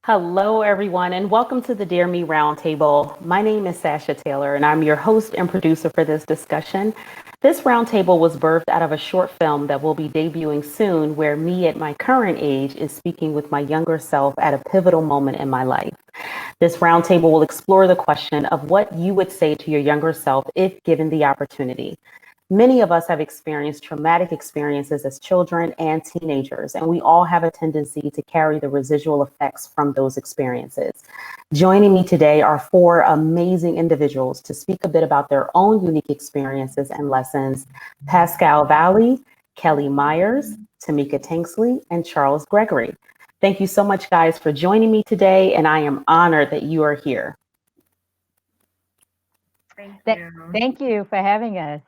Hello, everyone, and welcome to the Dear Me Roundtable. My name is Sasha Taylor, and I'm your host and producer for this discussion. This roundtable was birthed out of a short film that will be debuting soon, where me at my current age is speaking with my younger self at a pivotal moment in my life. This roundtable will explore the question of what you would say to your younger self if given the opportunity. Many of us have experienced traumatic experiences as children and teenagers, and we all have a tendency to carry the residual effects from those experiences. Joining me today are four amazing individuals to speak a bit about their own unique experiences and lessons: Pascale Vallee, Kellie Miles, Tamica Tanksley, and Charles Gregory. Thank you so much, guys, for joining me today, and I am honored that you are here. Thank you for having us.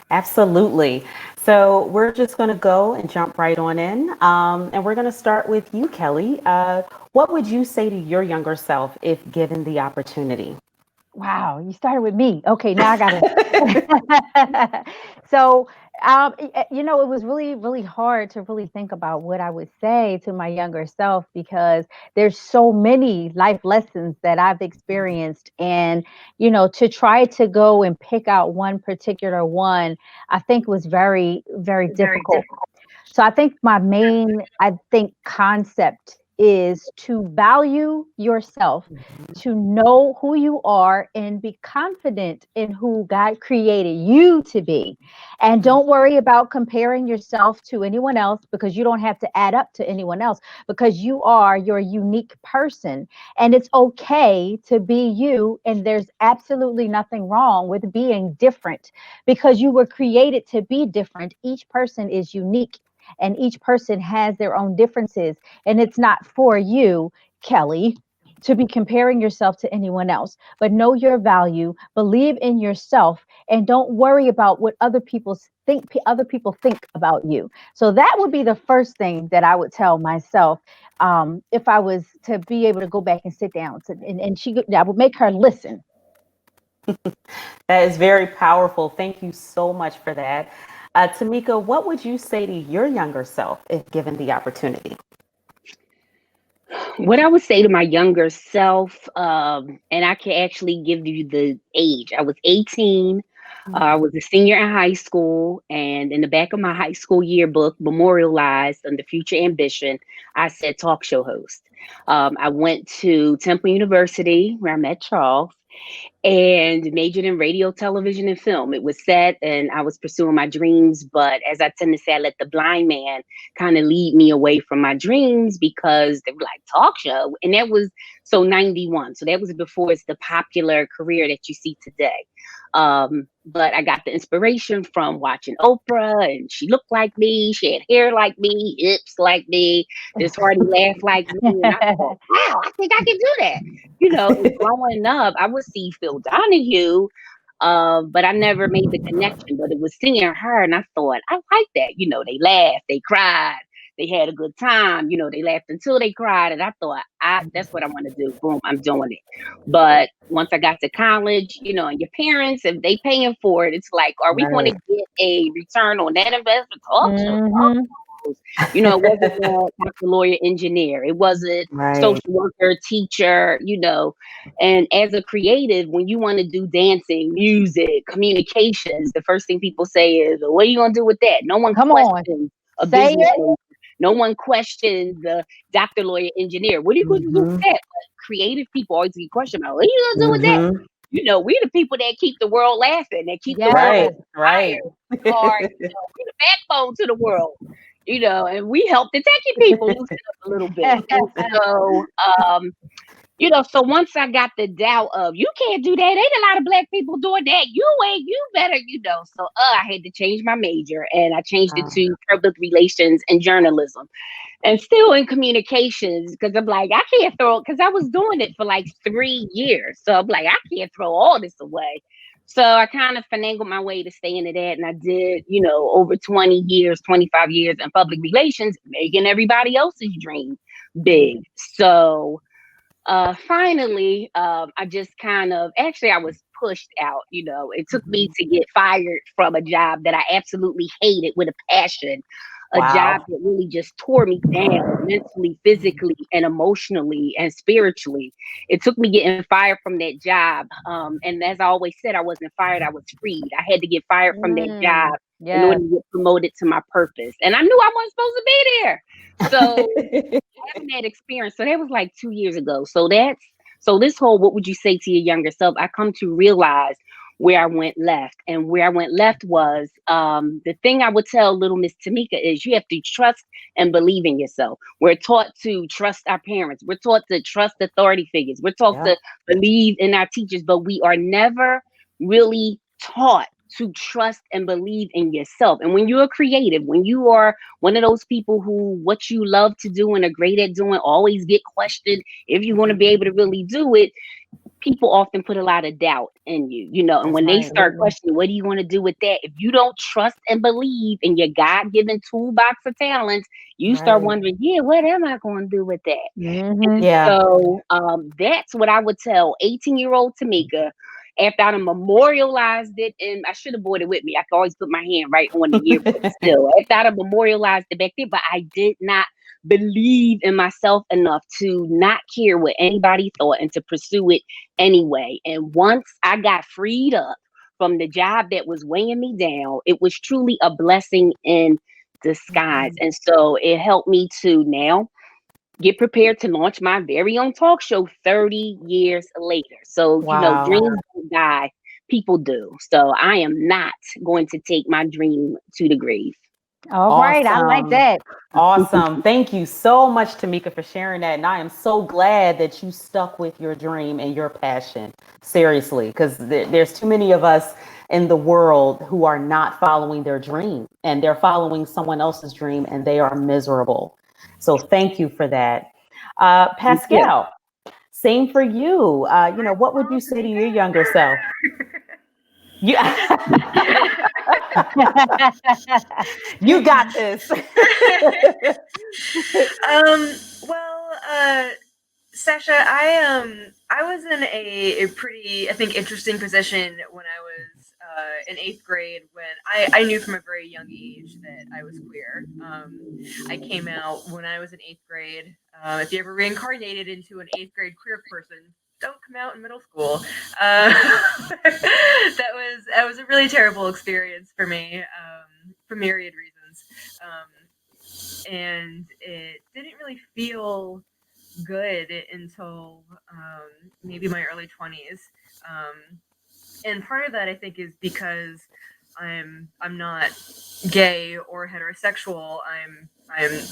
Absolutely. So we're just going to go and jump right on in. And we're going to start with you, Kellie. What would you say to your younger self if given the opportunity? Wow, you started with me. Okay, now I got it. So, it was really, really hard to really think about what I would say to my younger self because there's so many life lessons that I've experienced. And, to try to go and pick out one particular one, I think was very, very difficult. So I think my main, concept is to value yourself, to know who you are and be confident in who God created you to be. And don't worry about comparing yourself to anyone else because you don't have to add up to anyone else because you are your unique person. And it's okay to be you. And there's absolutely nothing wrong with being different because you were created to be different. Each person is unique and each person has their own differences. And it's not for you, Kellie, to be comparing yourself to anyone else, but know your value, believe in yourself, and don't worry about what other people think about you. So that would be the first thing that I would tell myself if I was to be able to go back and sit down. I would make her listen. That is very powerful. Thank you so much for that. Tamika, what would you say to your younger self if given the opportunity? What I would say to my younger self, and I can actually give you the age. I was 18. I was a senior in high school, and in the back of my high school yearbook, memorialized under future ambition, I said talk show host. I went to Temple University where I met Charles and majored in radio, television, and film. It was set, and I was pursuing my dreams. But as I tend to say, I let the blind man kind of lead me away from my dreams because they were like talk show, and that was so 91. So that was before it's the popular career that you see today. But I got the inspiration from watching Oprah, and she looked like me. She had hair like me, hips like me, this hearty laugh like me. And I thought, wow, I think I can do that. And growing up, I would see Phil Donahue, but I never made the connection. But it was seeing her, and I thought, I like that. They laughed, they cried, they had a good time. They laughed until they cried, and I thought, that's what I want to do. Boom, I'm doing it. But once I got to college, and your parents, if they paying for it, it's like, are we going to get a return on that investment? Talk show. Mhm. It wasn't like a lawyer, engineer. It wasn't social worker, teacher, And as a creative, when you want to do dancing, music, communications, the first thing people say is, what are you going to do with that? No one Come on, questions a say business it. major. No one questions the doctor, lawyer, engineer. What are you going to do with that? But creative people always get questioned about, what are you going to do with that? We're the people that keep the world laughing, that keep the world Yes. Right. or we're the backbone to the world, and we help the techie people loosen up a little bit. And so, so once I got the doubt of you can't do that, ain't a lot of black people doing that. You better, So I had to change my major, and I changed it to public relations and journalism, and still in communications because I'm like I can't because I was doing it for like 3 years, so I'm like I can't throw all this away. So I kind of finagled my way to stay into that. And I did, over 20 years, 25 years in public relations, making everybody else's dream big. So finally, I just kind of, actually, I was pushed out. It took me to get fired from a job that I absolutely hated with a passion, a job Wow. that really just tore me down mentally, physically, and emotionally and spiritually. It took me getting fired from that job. And as I always said, I wasn't fired, I was freed. I had to get fired from that job in order Yes. to get promoted to my purpose. And I knew I wasn't supposed to be there. So having that experience, so that was like 2 years ago. So this whole what would you say to your younger self, I come to realize where I went left. And where I went left was the thing I would tell little Miss Tamica is you have to trust and believe in yourself. We're taught to trust our parents. We're taught to trust authority figures. We're taught Yeah. to believe in our teachers, but we are never really taught to trust and believe in yourself. And when you're creative, when you are one of those people who what you love to do and are great at doing, always get questioned if you're going to be able to really do it, people often put a lot of doubt in you, and That's when they right. start questioning, what do you want to do with that? If you don't trust and believe in your God-given toolbox of talents, you start Right. wondering, yeah, what am I going to do with that? Mm-hmm. Yeah. So that's what I would tell 18-year-old Tamica after I memorialized it. And I should have brought it with me. I could always put my hand right on the yearbook still. After I memorialized it back there, but I did not believe in myself enough to not care what anybody thought and to pursue it anyway. And once I got freed up from the job that was weighing me down, it was truly a blessing in disguise. And so it helped me to now get prepared to launch my very own talk show 30 years later. So, Wow. dreams don't die, people do. So I am not going to take my dream to the grave. All right. I like Awesome. that. Awesome. Thank you so much, Tamica, for sharing that. And I am so glad that you stuck with your dream and your passion. Seriously, because there's too many of us in the world who are not following their dream and they're following someone else's dream and they are miserable. So thank you for that. Thank you. Pascale, same for you. What would you say to your younger self? You, you got this. Well, Sasha, I was in a pretty, I think, interesting position when I was in eighth grade, when I knew from a very young age that I was queer. I came out when I was in eighth grade. If you ever reincarnated into an eighth grade queer person, don't come out in middle school. That was a really terrible experience for me, for myriad reasons. And it didn't really feel good until maybe my early 20s. And part of that, I think, is because I'm not gay or heterosexual. I'm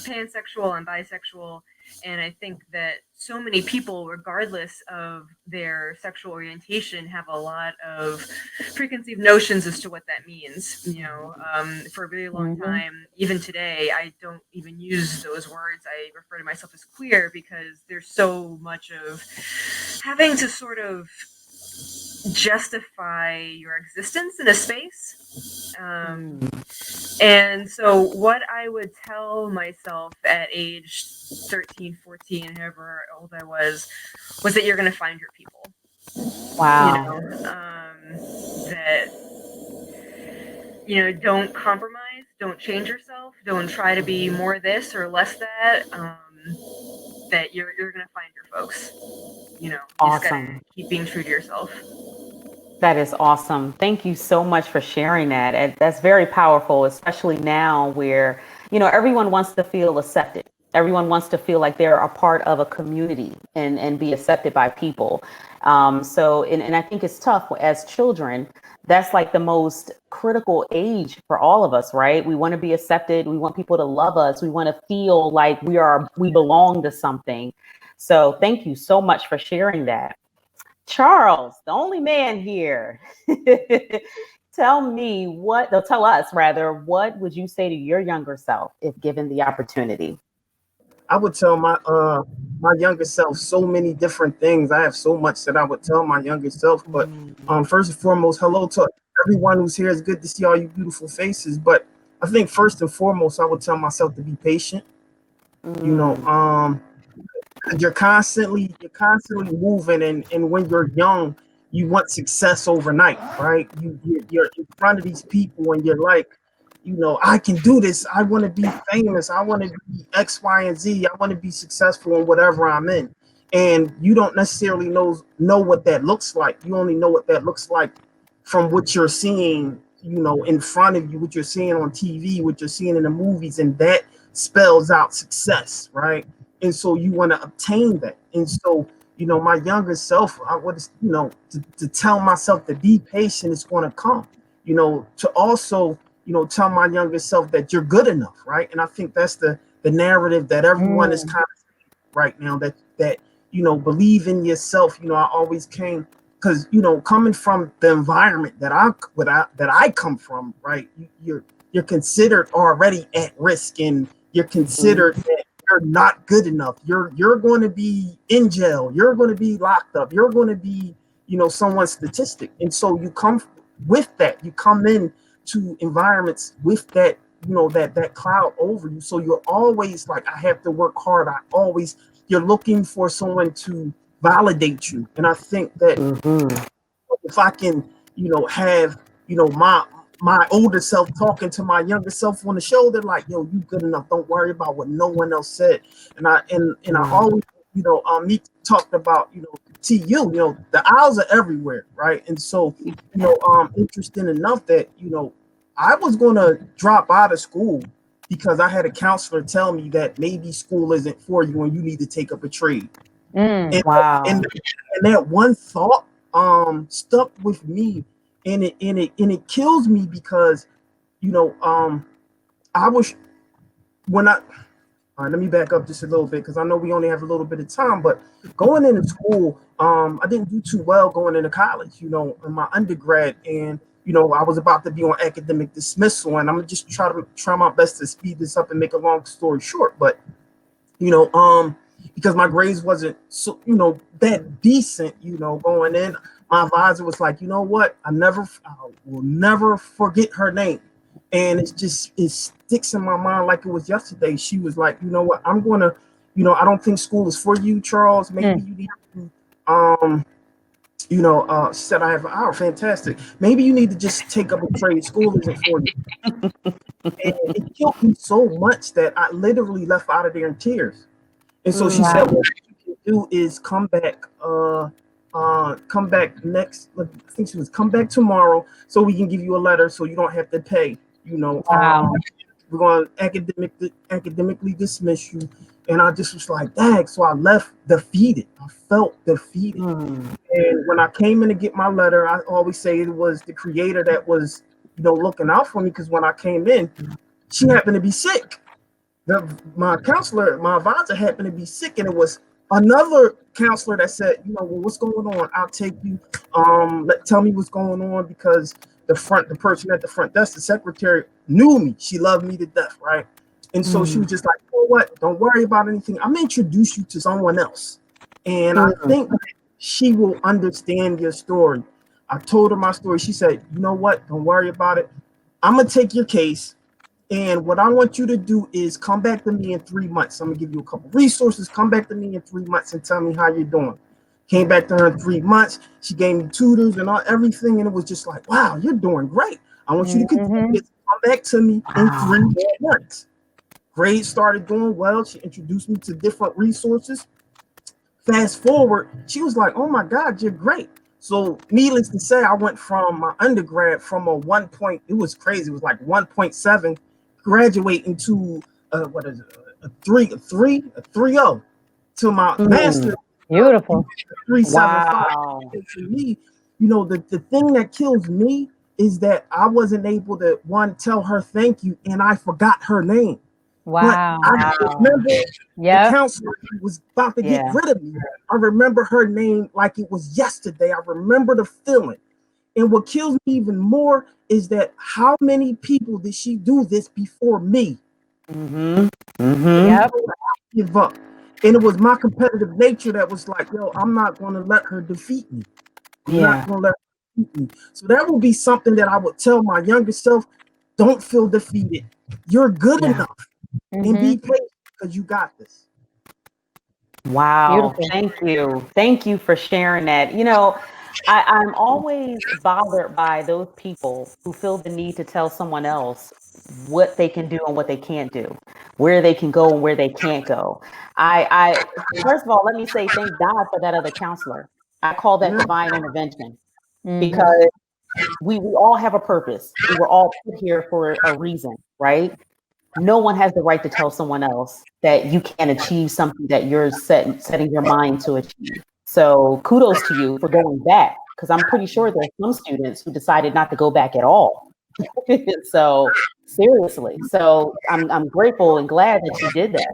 pansexual, I'm bisexual, and I think that so many people, regardless of their sexual orientation, have a lot of preconceived notions as to what that means. For a very long time, even today, I don't even use those words. I refer to myself as queer because there's so much of having to sort of justify your existence in a space. And so what I would tell myself at age 13, 14, however old I was that you're going to find your people. Wow. That, don't compromise, don't change yourself, don't try to be more this or less that, that you're going to find your folks. You just got to keep being true to yourself. That is awesome. Thank you so much for sharing that. And that's very powerful, especially now where, everyone wants to feel accepted. Everyone wants to feel like they're a part of a community and be accepted by people. And I think it's tough as children. That's like the most critical age for all of us, right? We want to be accepted. We want people to love us. We want to feel like we belong to something. So thank you so much for sharing that. Charles, the only man here. Tell us rather, what would you say to your younger self if given the opportunity? I would tell my younger self so many different things. I have so much that I would tell my younger self. But first and foremost, hello to everyone who's here. It's good to see all you beautiful faces. But I think first and foremost, I would tell myself to be patient. You're constantly moving, and when you're young, you want success overnight, right? You're in front of these people and you're like, I can do this. I want to be famous. I want to be X, Y, and Z. I want to be successful in whatever I'm in. And you don't necessarily know what that looks like. You only know what that looks like from what you're seeing, in front of you, what you're seeing on TV, what you're seeing in the movies, and that spells out success, right? And so you want to obtain that. And so, my younger self, I would, to tell myself to be patient is going to come, to also, tell my younger self that you're good enough, right? And I think that's the narrative that everyone is kind of right now, that believe in yourself. I always came, because coming from the environment that I come from, right? You're considered already at risk, and you're considered that you're not good enough. You're going to be in jail. You're going to be locked up. You're going to be someone's statistic. And so you come with that. You come in to environments with that that cloud over you. So you're always like, I have to work hard. You're looking for someone to validate you. And I think that if I can, have, my older self talking to my younger self on the shoulder, like, yo, you good enough. Don't worry about what no one else said. And I always, me talked about, TU, the aisles are everywhere, right? And so, interesting enough that, I was going to drop out of school because I had a counselor tell me that maybe school isn't for you and you need to take up a trade. Wow. And that one thought stuck with me, and it kills me because I was all right, let me back up just a little bit because I know we only have a little bit of time, but going into school, I didn't do too well going into college, in my undergrad, and I was about to be on academic dismissal, and I'm gonna just try my best to speed this up and make a long story short. But because my grades wasn't so that decent, going in, my advisor was like, you know what, I will never forget her name, and it sticks in my mind like it was yesterday. She was like, you know what, I'm gonna, I don't think school is for you, Charles. Maybe you need to she said, I have an hour. Fantastic. Maybe you need to just take up a trade. School isn't for you. And it killed me so much that I literally left out of there in tears. And so she said, what you can do is come back next. I think she was come back tomorrow so we can give you a letter so you don't have to pay. We're going to academically dismiss you. And I just was like, dang. So I left defeated. I felt defeated. And when I came in to get my letter, I always say it was the creator that was, looking out for me, because when I came in, she happened to be sick. My counselor, my advisor happened to be sick, and it was another counselor that said, well, what's going on? I'll take you. Tell me what's going on, because the person at the front desk, the secretary, knew me. She loved me to death, right? And so she was just like, you know what? Don't worry about anything. I'm gonna introduce you to someone else, and I think she will understand your story. I told her my story. She said, you know what? Don't worry about it. I'm gonna take your case. And what I want you to do is come back to me in 3 months. I'm gonna give you a couple resources. Come back to me in 3 months and tell me how you're doing. Came back to her in 3 months. She gave me tutors and everything, and it was just like, wow, you're doing great. I want you to continue to come back to me in 3 more months. Grades started doing well. She introduced me to different resources. Fast forward, she was like, oh my God, you're great. So needless to say, I went from my undergrad from a 1 point, it was crazy. It was like 1.7, graduating to a 3.0 to my master. Beautiful. 3.75. Wow. And for me, the thing that kills me is that I wasn't able to tell her thank you, and I forgot her name. Wow. But I remember the counselor who was about to get rid of me. I remember her name like it was yesterday. I remember the feeling. And what kills me even more is that how many people did she do this before me? Give up. And it was my competitive nature that was like, yo, I'm not going to let her defeat me. I'm not going to let her defeat me. So that would be something that I would tell my younger self. Don't feel defeated. You're good enough. And be patient, because you got this. Wow. Beautiful. Thank you. Thank you for sharing that. I'm always bothered by those people who feel the need to tell someone else what they can do and what they can't do, where they can go and where they can't go. First of all, let me say thank God for that other counselor. I call that Yeah. divine intervention Mhm. because we all have a purpose. We were all put here for a reason, right? No one has the right to tell someone else that you can't achieve something that you're setting your mind to achieve. So kudos to you for going back, because I'm pretty sure there's some students who decided not to go back at all. So seriously, so I'm grateful and glad that you did that.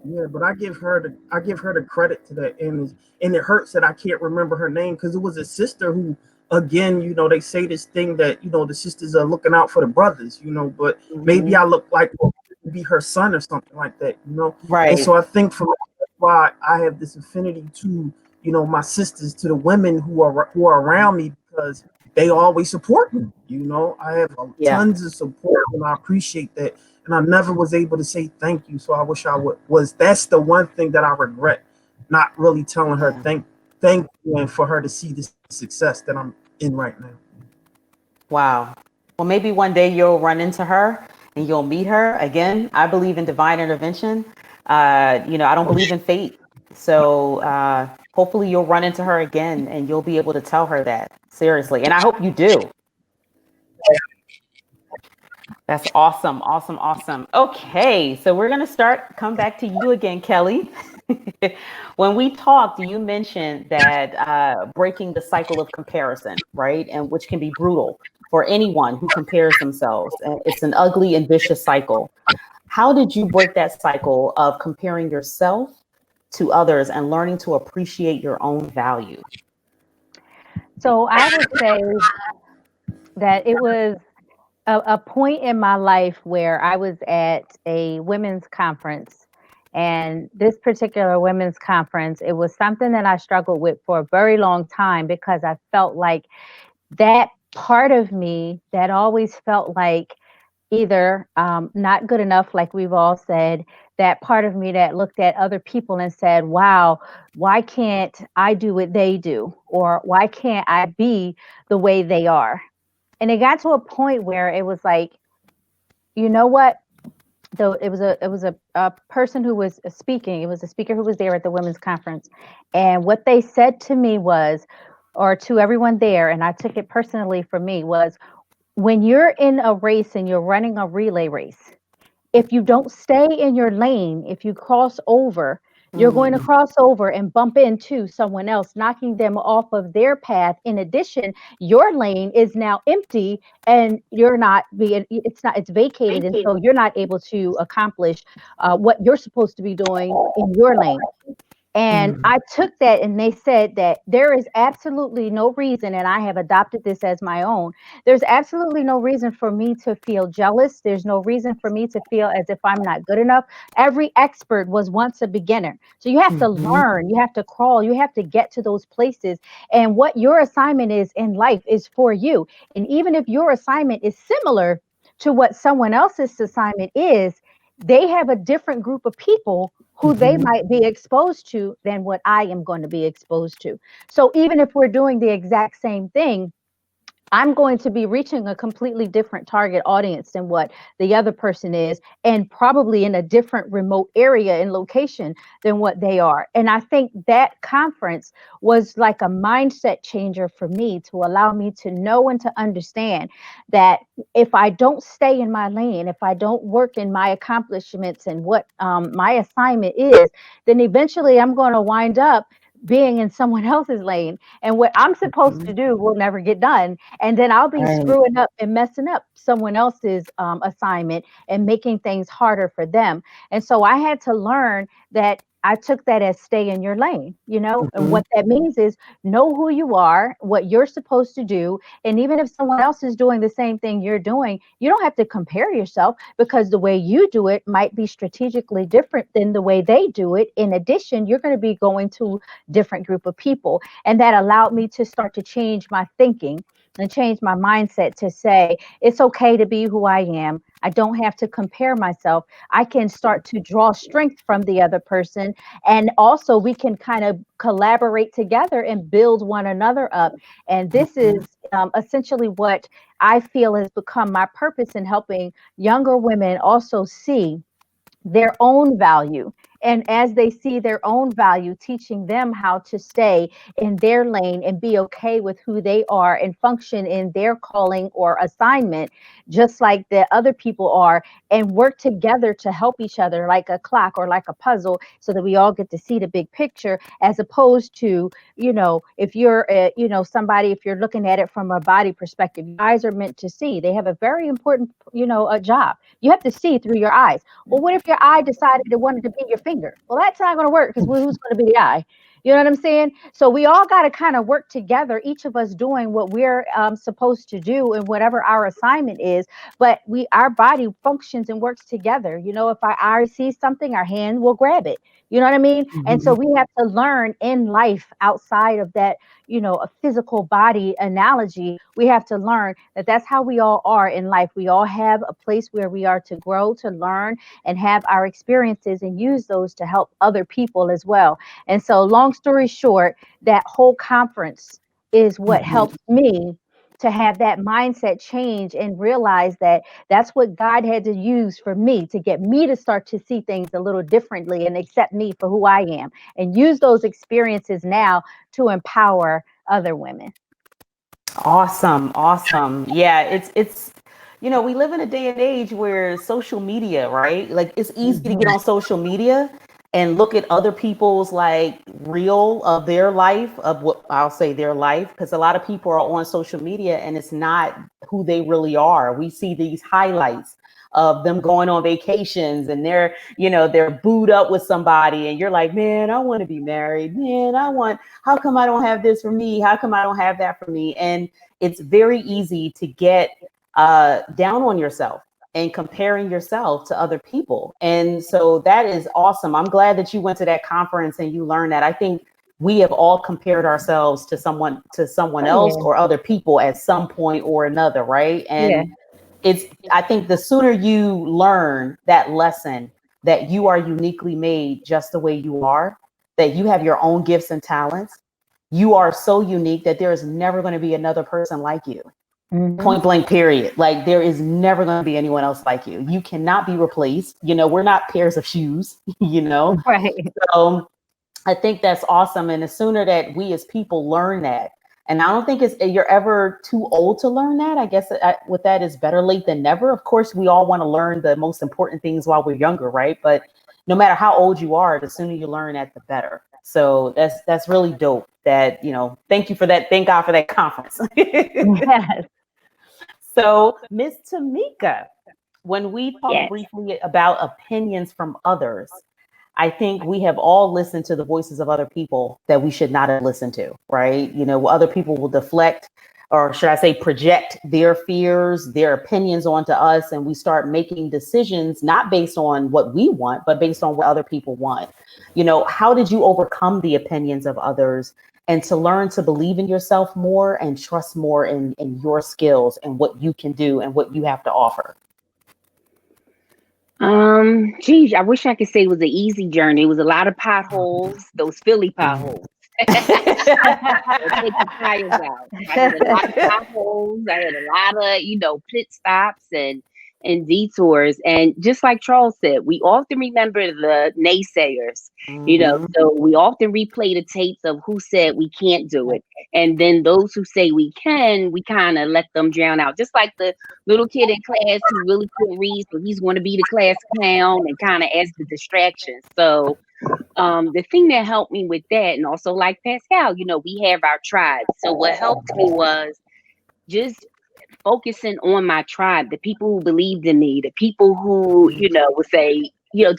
Yeah, but I give her the credit to that, and it hurts that I can't remember her name because it was a sister who, again, they say this thing that the sisters are looking out for the brothers, but maybe I Mhm. look like to be her son or something like that. And Right. so I think that's why I have this affinity to my sisters, to the women who are around me because they always support me. I have Yeah. tons of support, and I appreciate that, and I never was able to say thank you. So I wish I was. That's the one thing that I regret, not really telling her Yeah. thank you, and for her to see the success that I'm in right now. Wow. Well, maybe one day you'll run into her and you'll meet her again. I believe in divine intervention. I don't believe in fate. So hopefully you'll run into her again and you'll be able to tell her that seriously. And I hope you do. That's awesome. Awesome. Awesome. Okay. So we're going to come back to you again, Kellie. When we talked, you mentioned that breaking the cycle of comparison, right? And which can be brutal for anyone who compares themselves. It's an ugly and vicious cycle. How did you break that cycle of comparing yourself to others and learning to appreciate your own value? So I would say that it was a point in my life where I was at a women's conference. And this particular women's conference, it was something that I struggled with for a very long time because I felt like that part of me that always felt like either not good enough, like we've all said, that part of me that looked at other people and said, wow, why can't I do what they do? Or why can't I be the way they are? And it got to a point where it was like, you know what? Though it was a person who was speaking. It was a speaker who was there at the women's conference, and what they said to me was, or to everyone there, and I took it personally for me, was when you're in a race and you're running a relay race, if you don't stay in your lane, if you cross over, you're going to Mm, cross over and bump into someone else, knocking them off of their path. In addition, your lane is now empty and you're not being, it's vacated. And so you're not able to accomplish what you're supposed to be doing in your lane. And mm, I took that and they said that there is absolutely no reason, and I have adopted this as my own. There's absolutely no reason for me to feel jealous. There's no reason for me to feel as if I'm not good enough. Every expert was once a beginner. So you have to mhm, learn, you have to crawl, you have to get to those places. And what your assignment is in life is for you. And even if your assignment is similar to what someone else's assignment is, they have a different group of people who they mhm. might be exposed to than what I am going to be exposed to. So even if we're doing the exact same thing, I'm going to be reaching a completely different target audience than what the other person is, and probably in a different remote area and location than what they are. And I think that conference was like a mindset changer for me to allow me to know and to understand that if I don't stay in my lane, if I don't work in my accomplishments and what my assignment is, then eventually I'm going to wind up being in someone else's lane, and what I'm supposed to Mhm. do will never get done, and then I'll be Right. screwing up and messing up someone else's assignment and making things harder for them. And so I had to learn that I took that as stay in your lane, and Mhm. what that means is know who you are, what you're supposed to do. And even if someone else is doing the same thing you're doing, you don't have to compare yourself, because the way you do it might be strategically different than the way they do it. In addition, you're going to be going to different group of people. And that allowed me to start to change my thinking and changed my mindset to say, it's okay to be who I am. I don't have to compare myself. I can start to draw strength from the other person. And also we can kind of collaborate together and build one another up. And this is essentially what I feel has become my purpose in helping younger women also see their own value. And as they see their own value, teaching them how to stay in their lane and be okay with who they are and function in their calling or assignment, just like the other people are, and work together to help each other like a clock or like a puzzle, so that we all get to see the big picture, as opposed to, if you're, somebody, if you're looking at it from a body perspective, your eyes are meant to see. They have a very important, a job. You have to see through your eyes. Well, what if your eye decided it wanted to be your finger? Well, that's not going to work, because who's going to be the eye? You know what I'm saying? So we all got to kind of work together, each of us doing what we're supposed to do and whatever our assignment is. But our body functions and works together. If our eye sees something, our hand will grab it. You know what I mean? And so we have to learn in life, outside of that, a physical body analogy. We have to learn that that's how we all are in life. We all have a place where we are to grow, to learn, and have our experiences, and use those to help other people as well. And so, long story short, that whole conference is what helped me to have that mindset change and realize that that's what God had to use for me to get me to start to see things a little differently and accept me for who I am, and use those experiences now to empower other women. Awesome. Yeah, it's we live in a day and age where social media, right? Like, it's easy to get on social media and look at other people's like reel of their life, of what I'll say their life, because a lot of people are on social media and it's not who they really are. We see these highlights of them going on vacations and they're booed up with somebody, and you're like, man, I want to be married. Man, how come I don't have this for me? How come I don't have that for me? And it's very easy to get down on yourself and comparing yourself to other people. And so that is awesome. I'm glad that you went to that conference and you learned that. I think we have all compared ourselves to someone else or other people at some point or another, right? And I think the sooner you learn that lesson, that you are uniquely made just the way you are, that you have your own gifts and talents, you are so unique that there is never going to be another person like you. Point blank, period. Like, there is never going to be anyone else like you. You cannot be replaced. We're not pairs of shoes, Right. So I think that's awesome. And the sooner that we as people learn that, and I don't think you're ever too old to learn that. I guess with that is better late than never. Of course, we all want to learn the most important things while we're younger, right? But no matter how old you are, the sooner you learn that, the better. So that's really dope. That, thank you for that. Thank God for that conference. Yes. So, Miss Tamica, when we talk briefly about opinions from others, I think we have all listened to the voices of other people that we should not have listened to, right? Other people will deflect, or should I say project, their fears, their opinions onto us, and we start making decisions not based on what we want, but based on what other people want. How did you overcome the opinions of others, and to learn to believe in yourself more and trust more in your skills and what you can do and what you have to offer? Geez, I wish I could say it was an easy journey. It was a lot of potholes, those Philly potholes. Take the tires out. I had a lot of potholes. I had a lot of, pit stops and detours. And just like Charles said, we often remember the naysayers, so we often replay the tapes of who said we can't do it. And then those who say we can, we kind of let them drown out. Just like the little kid in class who really couldn't read, so he's going to be the class clown and kind of as the distraction. So the thing that helped me with that, and also like Pascale, we have our tribe. So what helped me was just focusing on my tribe, the people who believed in me, the people who, would say,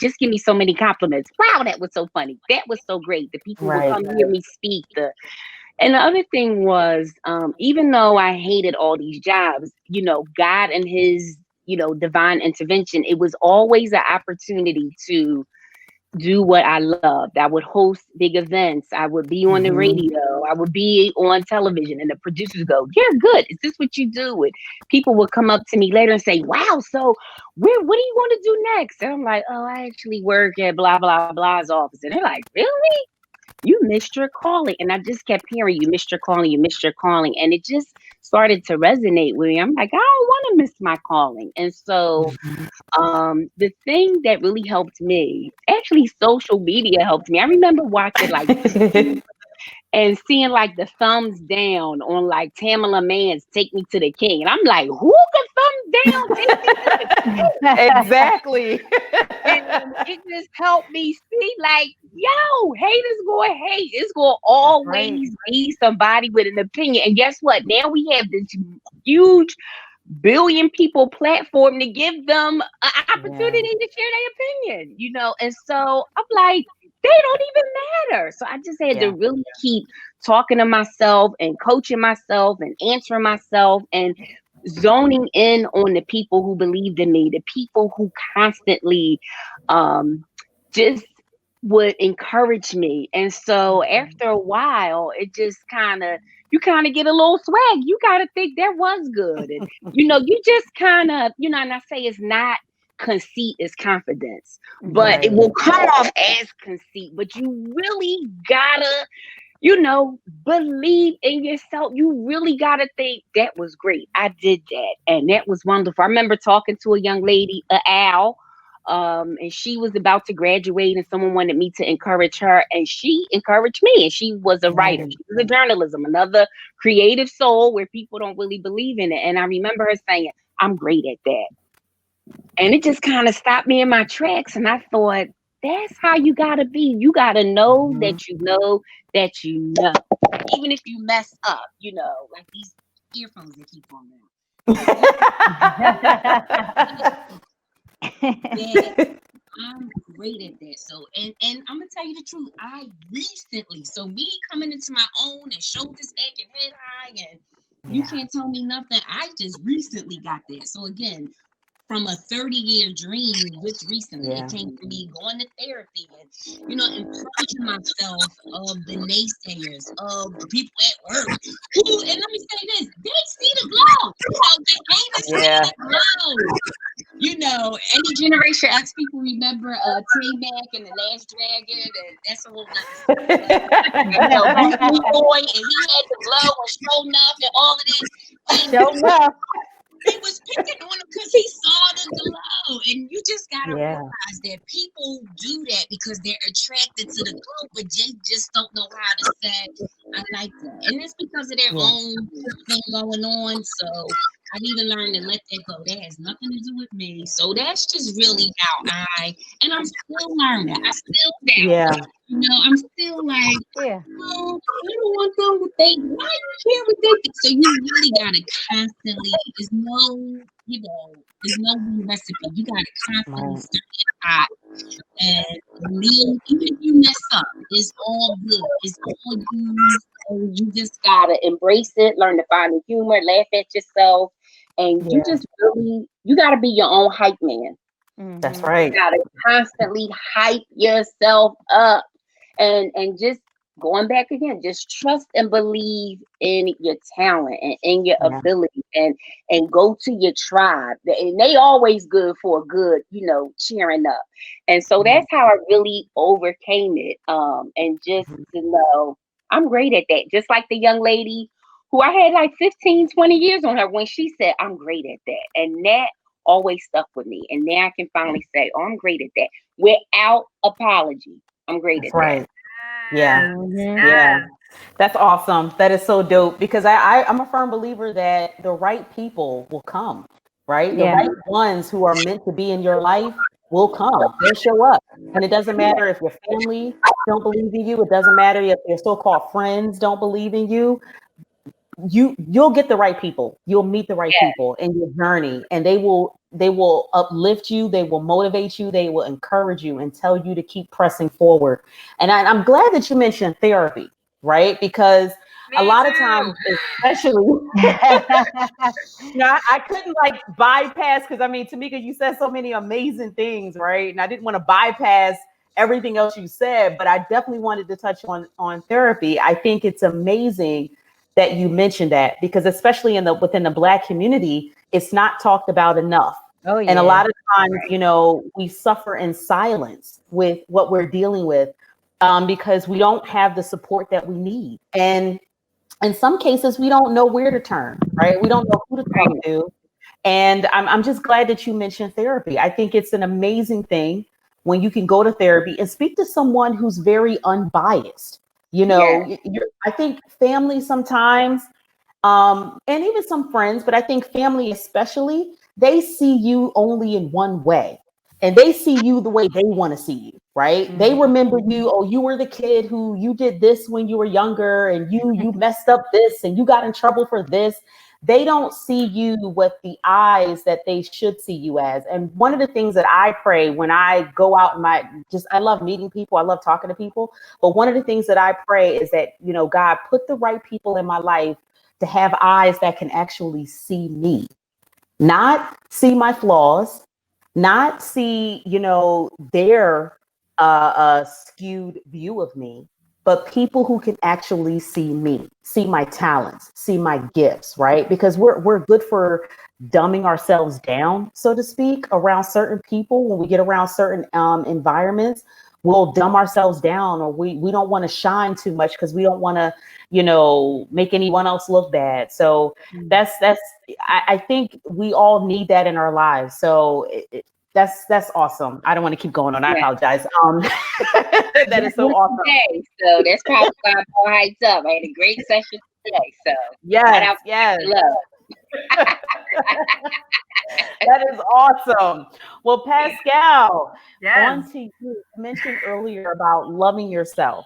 just give me so many compliments. Wow, that was so funny. That was so great. The people who would come hear me speak. And the other thing was, even though I hated all these jobs, God and his, divine intervention, it was always an opportunity to do what I loved. I would host big events. I would be on the radio. I would be on television. And the producers go, "You're good. Is this what you do?" And people would come up to me later and say, "Wow, so what do you want to do next?" And I'm like, "Oh, I actually work at blah, blah, blah's office." And they're like, "Really? You missed your calling." And I just kept hearing, "You missed your calling, you missed your calling." And it just started to resonate with me. I'm like, I don't want to miss my calling. And so the thing that really helped me, actually social media helped me. I remember watching like and seeing like the thumbs down on like Tamala Mann's Take Me to the King. And I'm like, who can thumb down Take Me to the King? Exactly. And it just helped me see like, yo, haters gonna hate. It's gonna always be somebody with an opinion. And guess what? Now we have this huge billion people platform to give them an opportunity to share their opinion, you know? And so I'm like, they don't even matter. So I just had to really keep talking to myself and coaching myself and answering myself and zoning in on the people who believed in me, the people who constantly just would encourage me. And so after a while, it just you kind of get a little swag. You got to think that was good. And, you know, you just kind of, you know, and I say it's not conceit, it's confidence, but it will come off as conceit, but you really gotta, you know, believe in yourself. You really gotta think that was great. I did that. And that was wonderful. I remember talking to a young lady, Al, and she was about to graduate and someone wanted me to encourage her and she encouraged me, and she was a writer. She was a journalism, another creative soul where people don't really believe in it. And I remember her saying, "I'm great at that." And it just kind of stopped me in my tracks. And I thought, that's how you gotta be. You gotta know that you know that you know. Even if you mess up, you know, like these earphones that keep on now. I'm great at that. So, and I'm gonna tell you the truth. I recently, so me coming into my own and shoulders back and head high, and you can't tell me nothing. I just recently got that. So again, from a 30-year dream, just recently it came to me going to therapy and, you know, encouraging myself of the naysayers, of the people at work who, and let me say this, they see the glow. You know, they see the glow. You know, any Generation X people remember T-Mac and the Last Dragon, and that's a whole nother you know, Boy, and he had the glow and show enough and all of this. Show enough. He was picking on him because he saw the glow. And you just gotta realize that people do that because they're attracted to the glow, but they just don't know how to say, "I like that." And it's because of their own thing going on. So I need to learn to let that go. That has nothing to do with me. So that's just really how and I'm still learning. I still doubt. You know, I'm still like, oh, I don't want them to think, why you care what they think? So you really gotta constantly, there's no recipe. You gotta constantly stir it hot and leave. Even if you mess up, it's all good. It's all you. And you just gotta embrace it, learn to find the humor, laugh at yourself, and you just really, you gotta be your own hype man. That's right. You gotta constantly hype yourself up. And just going back again, just trust and believe in your talent and in your ability, and go to your tribe. And they always good for a good, you know, cheering up. And so that's how I really overcame it. And just to know I'm great at that. Just like the young lady who I had like 15, 20 years on her when she said, "I'm great at that." And that always stuck with me. And now I can finally say, "Oh, I'm great at that," without apology. I'm great at that. Yeah. That's awesome. That is so dope, because I'm a firm believer that the right people will come, right? The right ones who are meant to be in your life will come. They'll show up. And it doesn't matter if your family don't believe in you. It doesn't matter if your so-called friends don't believe in you. You'll get the right people. You'll meet the right people in your journey, and they will uplift you. They will motivate you. They will encourage you and tell you to keep pressing forward. And I'm glad that you mentioned therapy, right? Because a lot of times, especially, I couldn't like bypass, because I mean, Tamica, you said so many amazing things, right? And I didn't want to bypass everything else you said, but I definitely wanted to touch on therapy. I think it's amazing that you mentioned that, because especially within the Black community, it's not talked about enough. Oh And a yeah. lot of times, Right. we suffer in silence with what we're dealing with, because we don't have the support that we need. And in some cases, we don't know where to turn, right? We don't know who to talk Right. to. And I'm just glad that you mentioned therapy. I think it's an amazing thing when you can go to therapy and speak to someone who's very unbiased. Yes. I think family sometimes, and even some friends, but I think family especially, they see you only in one way. And they see you the way they want to see you, right? They remember you, oh, you were the kid who you did this when you were younger, and you messed up this and you got in trouble for this. They don't see you with the eyes that they should see you as. And one of the things that I pray when I go out in I love meeting people, I love talking to people. But one of the things that I pray is that, God, put the right people in my life to have eyes that can actually see me, not see my flaws, not see, their skewed view of me, but people who can actually see me, see my talents, see my gifts, right? Because we're good for dumbing ourselves down, so to speak, around certain people. When we get around certain environments, we'll dumb ourselves down, or we don't want to shine too much because we don't want to, make anyone else look bad. So that's I think we all need that in our lives. So that's awesome. I don't want to keep going on. I Yeah. apologize. That is so awesome. Today, so that's probably why I'm more hyped up. I had a great session today. So shout Yes, out yes. to love. That is awesome. Well, Pascale, Yes. on to you. You mentioned earlier about loving yourself.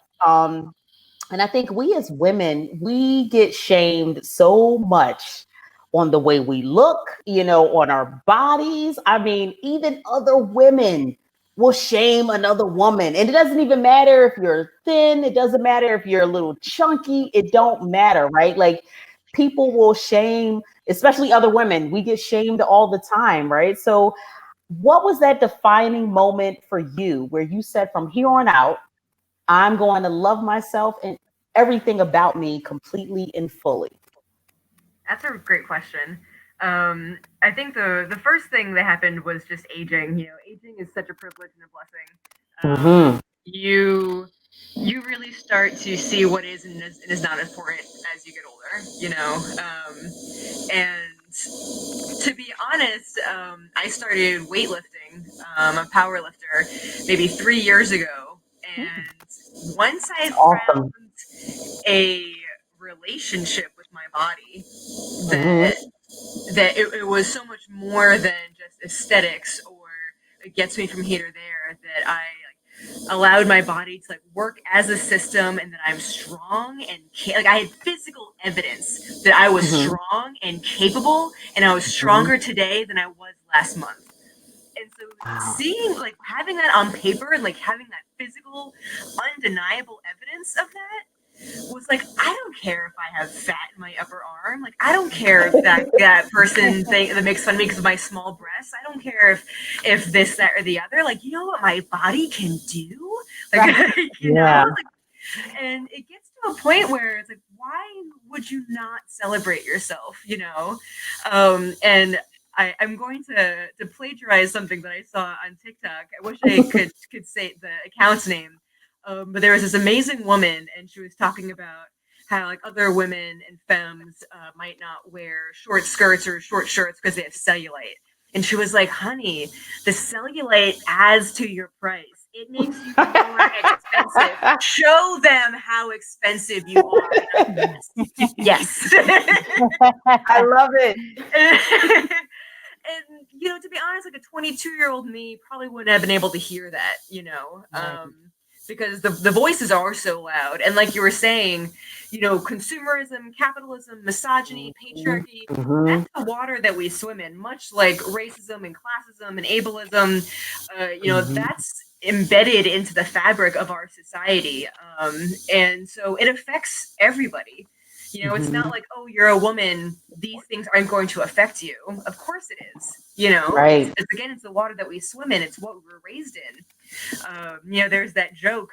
And I think we as women, we get shamed so much on the way we look, on our bodies. I mean, even other women will shame another woman. And it doesn't even matter if you're thin, it doesn't matter if you're a little chunky, it don't matter, right? Like people will shame, especially other women. We get shamed all the time, right? So what was that defining moment for you where you said, from here on out, I'm going to love myself and everything about me completely and fully? That's a great question. I think the first thing that happened was just aging. Aging is such a privilege and a blessing. Mm-hmm. You really start to see what is and is not important as you get older. And to be honest, I started weightlifting. I'm a power lifter maybe 3 years ago, and once I Awesome. found a relationship with my body Mm-hmm. that it was so much more than just aesthetics, or it gets me from here to there, that I allowed my body to work as a system, and that I'm strong and I had physical evidence that I was Mm-hmm. strong and capable, and I was Mm-hmm. stronger today than I was last month. And so Wow. seeing having that on paper and having that physical undeniable evidence of that was I don't care if I have fat in my upper arm. I don't care if that person that makes fun of me because of my small breasts. I don't care if this, that, or the other. You know what my body can do? Yeah. And it gets to a point where it's why would you not celebrate yourself? And I'm going to plagiarize something that I saw on TikTok. I wish I could say the account's name. But there was this amazing woman, and she was talking about how other women and femmes might not wear short skirts or short shirts because they have cellulite. And she was like, honey, the cellulite adds to your price. It makes you more expensive. Show them how expensive you are. Yes. I love it. And to be honest, a 22-year-old me probably wouldn't have been able to hear that, Right. because the voices are so loud. And like you were saying, consumerism, capitalism, misogyny, patriarchy, Mm-hmm. that's the water that we swim in, much like racism and classism and ableism. Mm-hmm. That's embedded into the fabric of our society. And so it affects everybody. You know, it's not like, oh, you're a woman, these things aren't going to affect you. Of course it is. You know, Right. it's again, it's the water that we swim in. It's what we were raised in. You know, there's that joke: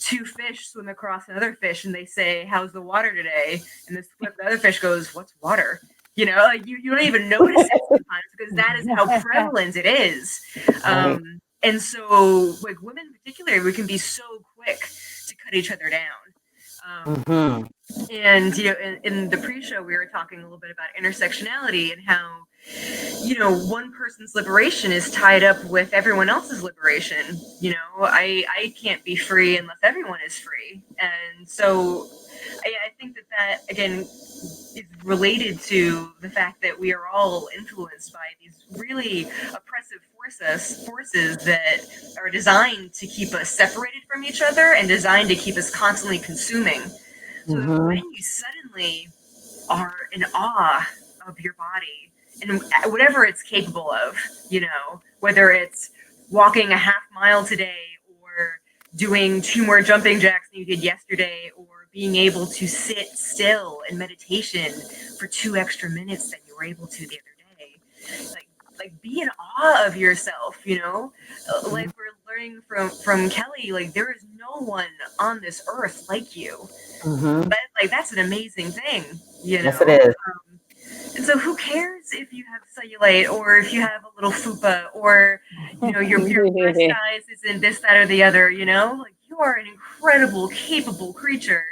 two fish swim across another fish, and they say, "How's the water today?" And the other fish goes, "What's water?" You know, like you don't even notice it sometimes because that is how prevalent it is. Right. And so, like women in particular, we can be so quick to cut each other down. And you know, in the pre-show, we were talking a little bit about intersectionality and how, you know, one person's liberation is tied up with everyone else's liberation. You know, I can't be free unless everyone is free, and so I think that again is related to the fact that we are all influenced by these really oppressive forces that are designed to keep us separated from each other and designed to keep us constantly consuming. So that when you suddenly are in awe of your body and whatever it's capable of, you know, whether it's walking a half mile today or doing 2 more jumping jacks than you did yesterday, or being able to sit still in meditation for 2 extra minutes than you were able to the other day, like be in awe of yourself, you know, like we're learning from Kellie, like there is no one on this earth like you. That's an amazing thing, you know. Yes, it is. And so who cares if you have cellulite or if you have a little fupa or, you know, your breast size isn't this, that, or the other, you know? Like you are an incredible, capable creature.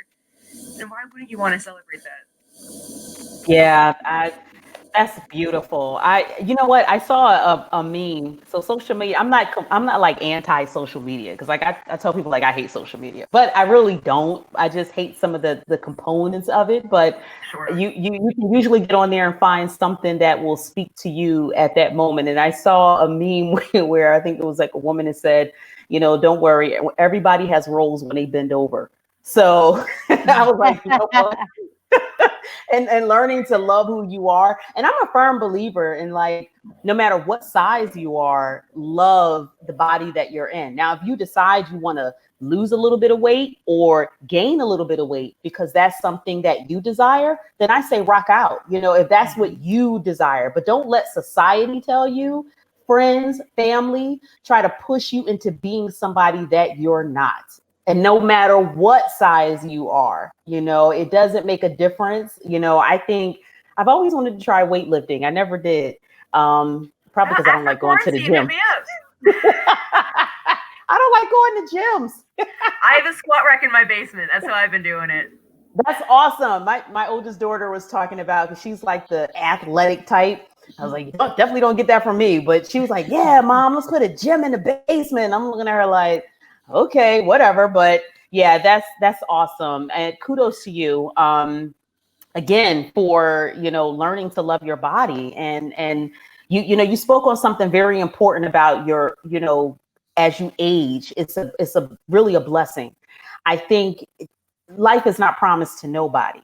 And why wouldn't you want to celebrate that? Yeah, that's beautiful. You know what? I saw a meme. So social media, I'm not like anti-social media because like I tell people like I hate social media, but I really don't. I just hate some of the components of it. But Sure. you can usually get on there and find something that will speak to you at that moment. And I saw a meme where I think it was like a woman that said, you know, don't worry, everybody has roles when they bend over. So I was like, you know what? and learning to love who you are. And I'm a firm believer in like, no matter what size you are, love the body that you're in. Now, if you decide you want to lose a little bit of weight or gain a little bit of weight because that's something that you desire, then I say rock out, you know, if that's what you desire. But don't let society tell you, friends, family, try to push you into being somebody that you're not. And no matter what size you are, you know, it doesn't make a difference. You know, I think I've always wanted to try weightlifting. I never did. Probably because I don't like going to the gym. I don't like going to gyms. I have a squat rack in my basement. That's how I've been doing it. That's awesome. My oldest daughter was talking about, because she's like the athletic type. I was like, definitely don't get that from me. But she was like, yeah, Mom, let's put a gym in the basement. I'm looking at her like, okay, whatever. But yeah, that's awesome. And kudos to you. Again, for, you know, learning to love your body. And you know, you spoke on something very important about your, you know, as you age, it's a really a blessing. I think life is not promised to nobody.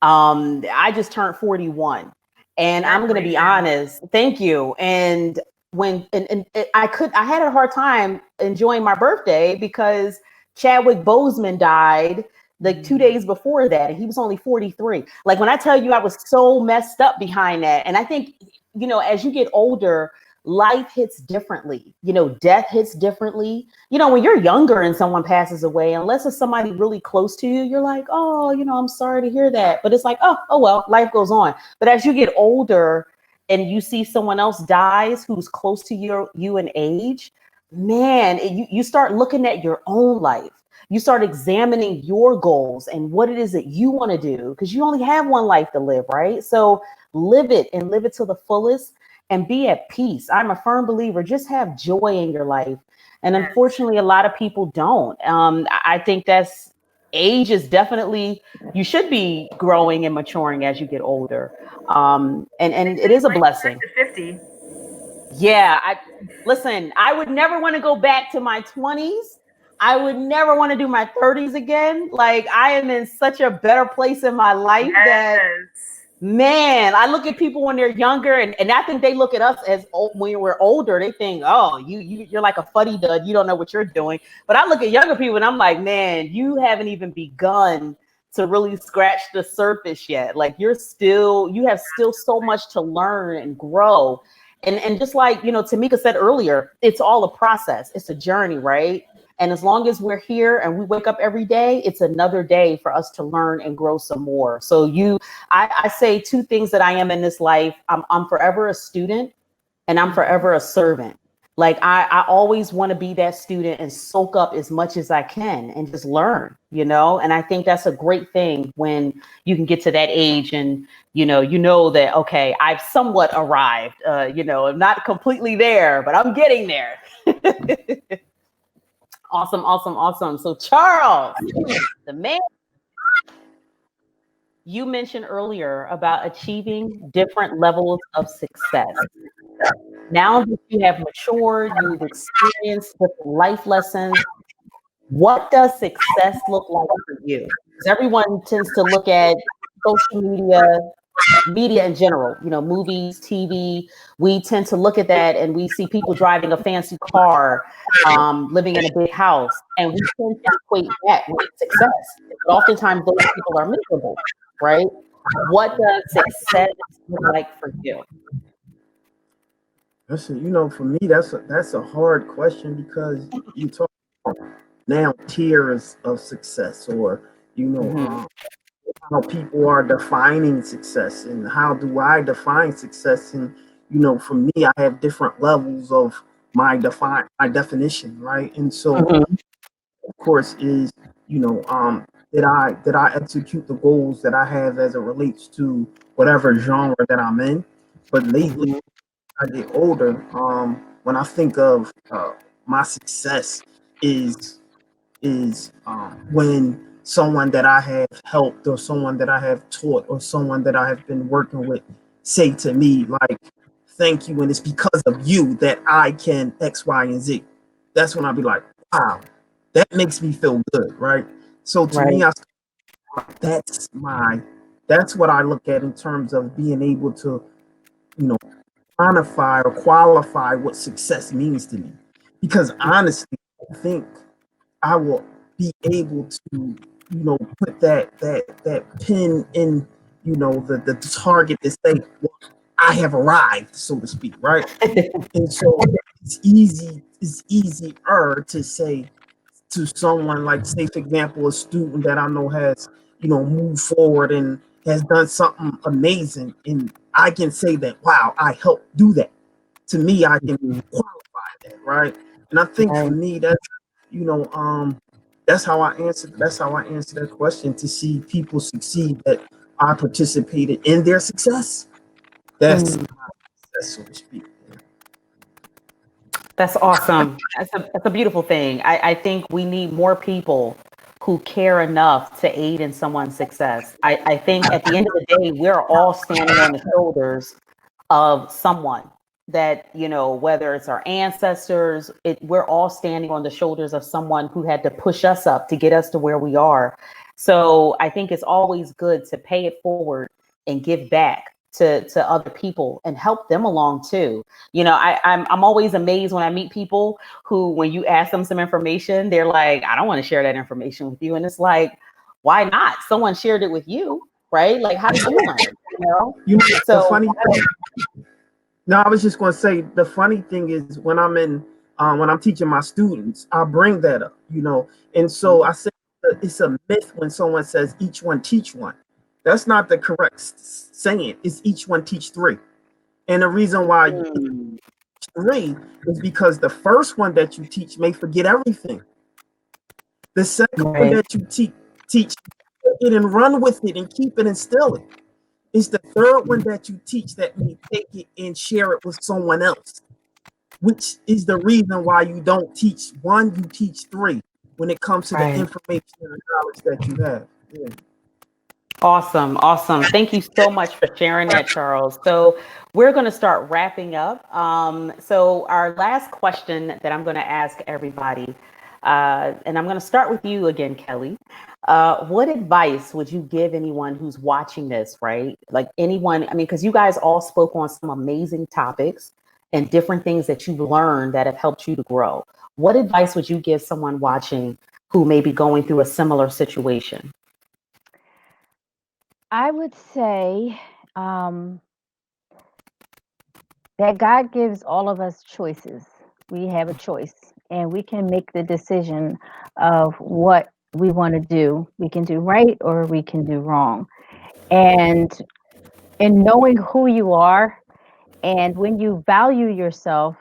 I just turned 41, and I'm going to be honest. Thank you. And I had a hard time enjoying my birthday because Chadwick Boseman died like 2 days before that, and he was only 43. Like when I tell you, I was so messed up behind that. And I think, you know, as you get older, life hits differently. You know, death hits differently. You know, when you're younger and someone passes away, unless it's somebody really close to you, you're like, oh, you know, I'm sorry to hear that. But it's like, oh well, life goes on. But as you get older and you see someone else dies who's close to you in age, man, you start looking at your own life. You start examining your goals and what it is that you want to do, because you only have one life to live, right? So live it and live it to the fullest and be at peace. I'm a firm believer, just have joy in your life. And unfortunately, a lot of people don't. I think that's age is definitely, you should be growing and maturing as you get older. And it is a blessing. 50. Yeah, listen, I would never want to go back to my 20s. I would never want to do my 30s again. Like I am in such a better place in my life that, man, I look at people when they're younger, and I think they look at us as old, when we're older, they think, oh, you're like a fuddy dud. You don't know what you're doing. But I look at younger people and I'm like, man, you haven't even begun to really scratch the surface yet. Like you have still so much to learn and grow. And just like, Tamica said earlier, it's all a process. It's a journey, right? And as long as we're here and we wake up every day, it's another day for us to learn and grow some more. So I say two things that I am in this life. I'm forever a student and I'm forever a servant. Like I always want to be that student and soak up as much as I can and just learn, and I think that's a great thing when you can get to that age and, that, okay, I've somewhat arrived, I'm not completely there, but I'm getting there. Awesome, awesome, awesome. So Charles, the man, you mentioned earlier about achieving different levels of success. Now that you have matured, you've experienced different life lessons, what does success look like for you? Because everyone tends to look at social media in general, movies, TV. We tend to look at that and we see people driving a fancy car, living in a big house, and we tend to equate that with success. But oftentimes those people are miserable, right? What does success look like for you? Listen, for me, that's a hard question because you talk now tiers of success, or how people are defining success, and how do I define success? And for me, I have different levels of my definition, right? And so, of course, is did I execute the goals that I have as it relates to whatever genre that I'm in? But lately, I get older, when I think of my success is when someone that I have helped, or someone that I have taught, or someone that I have been working with say to me like, thank you, and it's because of you that I can X, Y, and Z. That's when I'll be like, wow, that makes me feel good, right? So to me, that's what I look at in terms of being able to, quantify or qualify what success means to me. Because honestly, I think I will be able to, put that pin in, the target to say, well, I have arrived, so to speak, right? And so it's easier to say to someone like, say, for example, a student that I know has, moved forward and has done something amazing, and I can say that, wow, I helped do that. To me, I can qualify that, right? And I think for me, that's that's how I answer that question. To see people succeed, that I participated in their success. That's so to speak. That's awesome. That's a beautiful thing. I think we need more people who care enough to aid in someone's success. I think at the end of the day, we're all standing on the shoulders of someone that, whether it's our ancestors, we're all standing on the shoulders of someone who had to push us up to get us to where we are. So I think it's always good to pay it forward and give back to other people and help them along too. I'm always amazed when I meet people who, when you ask them some information, they're like, I don't want to share that information with you. And it's like, why not? Someone shared it with you, right? Like, how did you learn? The funny thing, no, I was just going to say, the funny thing is when I'm teaching my students, I bring that up, and so I say it's a myth when someone says each one teach one. That's not the correct saying. It's each one teach three. And the reason why you teach three is because the first one that you teach may forget everything. The second one that you teach it and run with it and keep it and still it. It's the third one that you teach that may take it and share it with someone else, which is the reason why you don't teach one, you teach three when it comes to the information and the knowledge that you have. Yeah. Awesome. Awesome. Thank you so much for sharing that, Charles. So we're going to start wrapping up. So our last question that I'm going to ask everybody, and I'm going to start with you again, Kellie. What advice would you give anyone who's watching this, right? Like anyone, because you guys all spoke on some amazing topics and different things that you've learned that have helped you to grow. What advice would you give someone watching who may be going through a similar situation? I would say that God gives all of us choices. We have a choice, and we can make the decision of what we want to do. We can do right or we can do wrong. And in knowing who you are, and when you value yourself,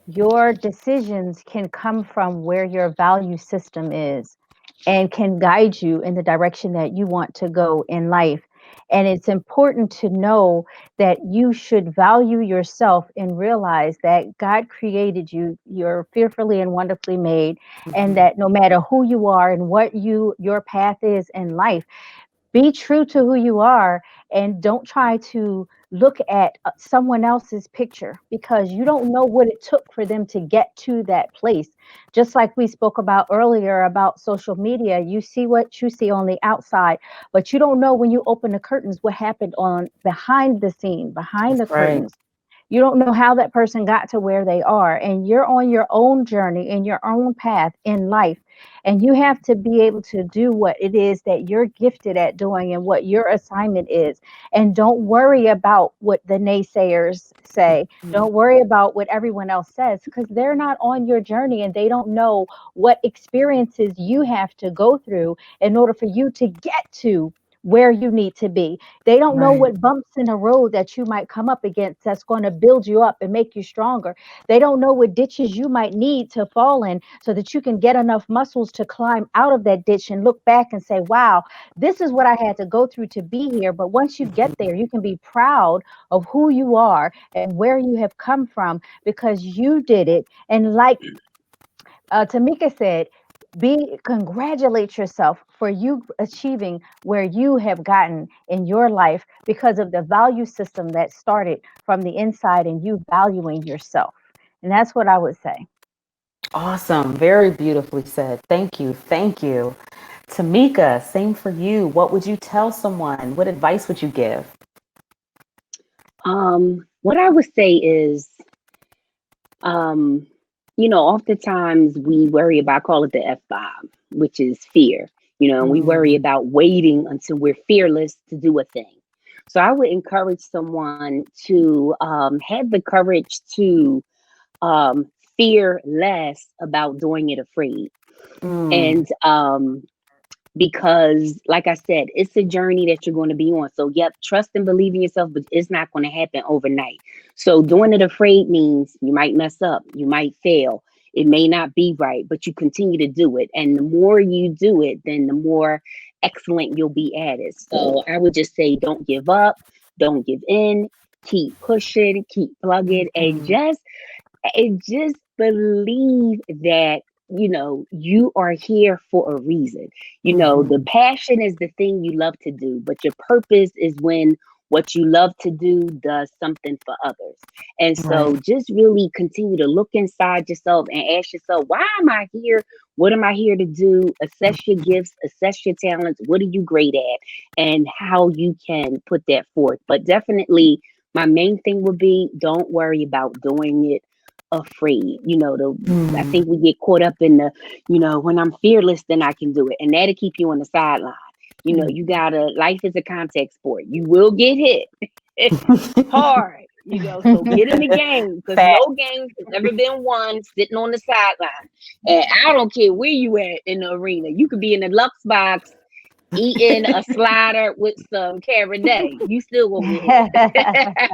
your decisions can come from where your value system is and can guide you in the direction that you want to go in life. And it's important to know that you should value yourself and realize that God created you. You're fearfully and wonderfully made, and that no matter who you are and what your path is in life, be true to who you are and don't try to look at someone else's picture, because you don't know what it took for them to get to that place. Just like we spoke about earlier about social media, you see what you see on the outside, but you don't know when you open the curtains what happened on behind the scene, behind the Right. curtains. You don't know how that person got to where they are, and you're on your own journey in your own path in life. And you have to be able to do what it is that you're gifted at doing and what your assignment is. And don't worry about what the naysayers say. Don't worry about what everyone else says, because they're not on your journey and they don't know what experiences you have to go through in order for you to get to where you need to be. They don't know Right. what bumps in the road that you might come up against that's going to build you up and make you stronger. They don't know what ditches you might need to fall in so that you can get enough muscles to climb out of that ditch and look back and say, wow, this is what I had to go through to be here. But once you get there, you can be proud of who you are and where you have come from because you did it. And like Tamica said, congratulate yourself for you achieving where you have gotten in your life because of the value system that started from the inside and you valuing yourself. And that's what I would say. Awesome. Very beautifully said. Thank you. Thank you. Tamika, same for you. What would you tell someone? What advice would you give? What I would say is, um, oftentimes we worry about, call it the F5, which is fear, and we worry about waiting until we're fearless to do a thing. So I would encourage someone to have the courage to fear less about doing it afraid. Mm, And because, like I said, it's a journey that you're going to be on. So, yep, trust and believe in yourself, but it's not going to happen overnight. So, doing it afraid means you might mess up, you might fail, it may not be right, but you continue to do it. And the more you do it, then the more excellent you'll be at it. So, I would just say, don't give up, don't give in, keep pushing, keep plugging, and just believe that you are here for a reason. The passion is the thing you love to do, but your purpose is when what you love to do does something for others. And right. so just really continue to look inside yourself and ask yourself, why am I here? What am I here to do? Assess your gifts, assess your talents. What are you great at? And how you can put that forth. But definitely my main thing would be, don't worry about doing it afraid. I Mm, think we get caught up in when I'm fearless, then I can do it. And that'll keep you on the sideline. You gotta, life is a contact sport. You will get hit hard, so get in the game, because Fact. no game has ever been won sitting on the sideline. And I don't care where you at in the arena. You could be in the Lux box eating a slider with some Cabernet. You still gonna get hit.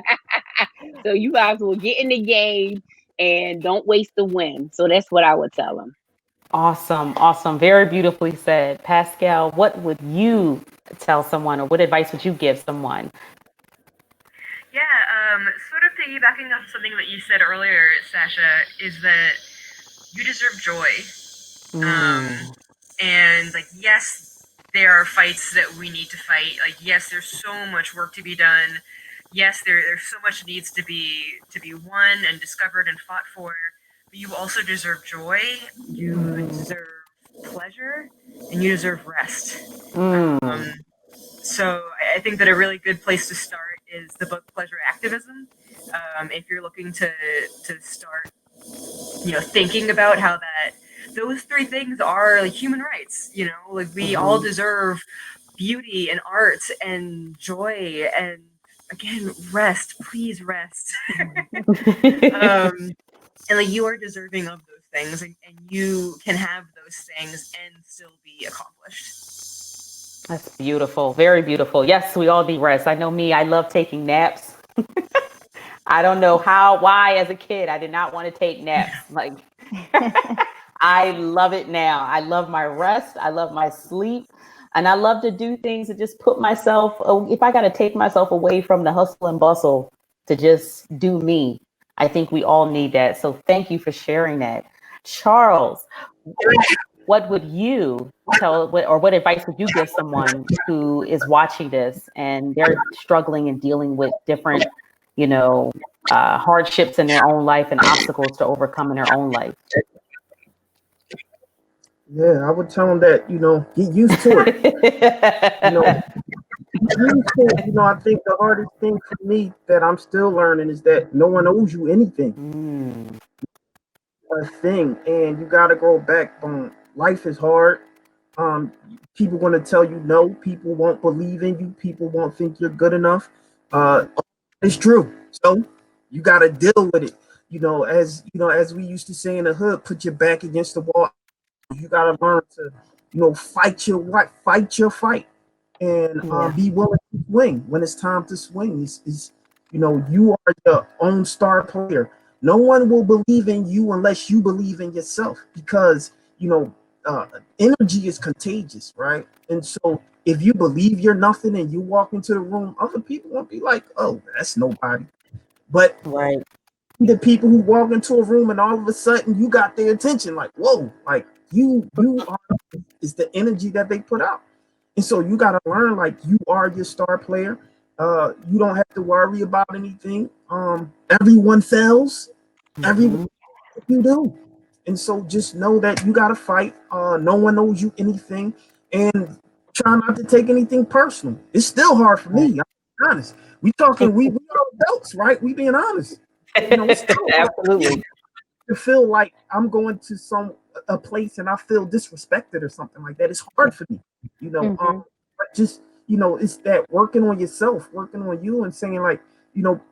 So you guys will get in the game and don't waste the win. So that's what I would tell them. Awesome. Awesome. Very beautifully said. Pascale, what would you tell someone or what advice would you give someone? Yeah, sort of piggybacking off something that you said earlier, Sasha, is that you deserve joy. Mm, And like, yes, there are fights that we need to fight. Like, yes, there's so much work to be done. Yes, there's so much needs to be won and discovered and fought for. But you also deserve joy. You deserve pleasure, and you deserve rest. mm, Um, so I think that a really good place to start is the book Pleasure Activism. If you're looking to start, thinking about how that those three things are like human rights. Like we all deserve beauty and art and joy and, again, rest. Please rest. And like, you are deserving of those things, and you can have those things and still be accomplished. That's beautiful. Very beautiful. Yes, we all need rest. I know me, I love taking naps. I don't know why as a kid, I did not want to take naps. Like, I love it now. I love my rest. I love my sleep. And I love to do things to just put myself, if I got to take myself away from the hustle and bustle to just do me. I think we all need that. So thank you for sharing that. Charles, what would you tell, or what advice would you give someone who is watching this and they're struggling and dealing with different, hardships in their own life and obstacles to overcome in their own life? Yeah, I would tell them that, get used to it. I think the hardest thing for me that I'm still learning is that no one owes you anything. A thing, and you got to grow backbone. Life is hard. People going to tell you no. People won't believe in you. People won't think you're good enough. It's true. So you got to deal with it. As we used to say in the hood, put your back against the wall. You got to learn to, fight your fight, and be willing to swing when it's time to swing. You are your own star player. No one will believe in you unless you believe in yourself, because energy is contagious, right? And so if you believe you're nothing and you walk into the room, other people won't be like, "Oh, that's nobody." But right, the people who walk into a room and all of a sudden you got their attention, like, whoa, like you are, is the energy that they put out. And so you got to learn, like, you are your star player. You don't have to worry about anything. Everyone fails. Everyone, you do. And so just know that you got to fight. No one owes you anything, and try not to take anything personal. It's still hard for me. I'm honest. We talking, we are adults, right? We being honest. It's still absolutely. to feel like I'm going to a place and I feel disrespected or something like that. It's hard for me, but just, it's that working on yourself, working on you, and saying, like,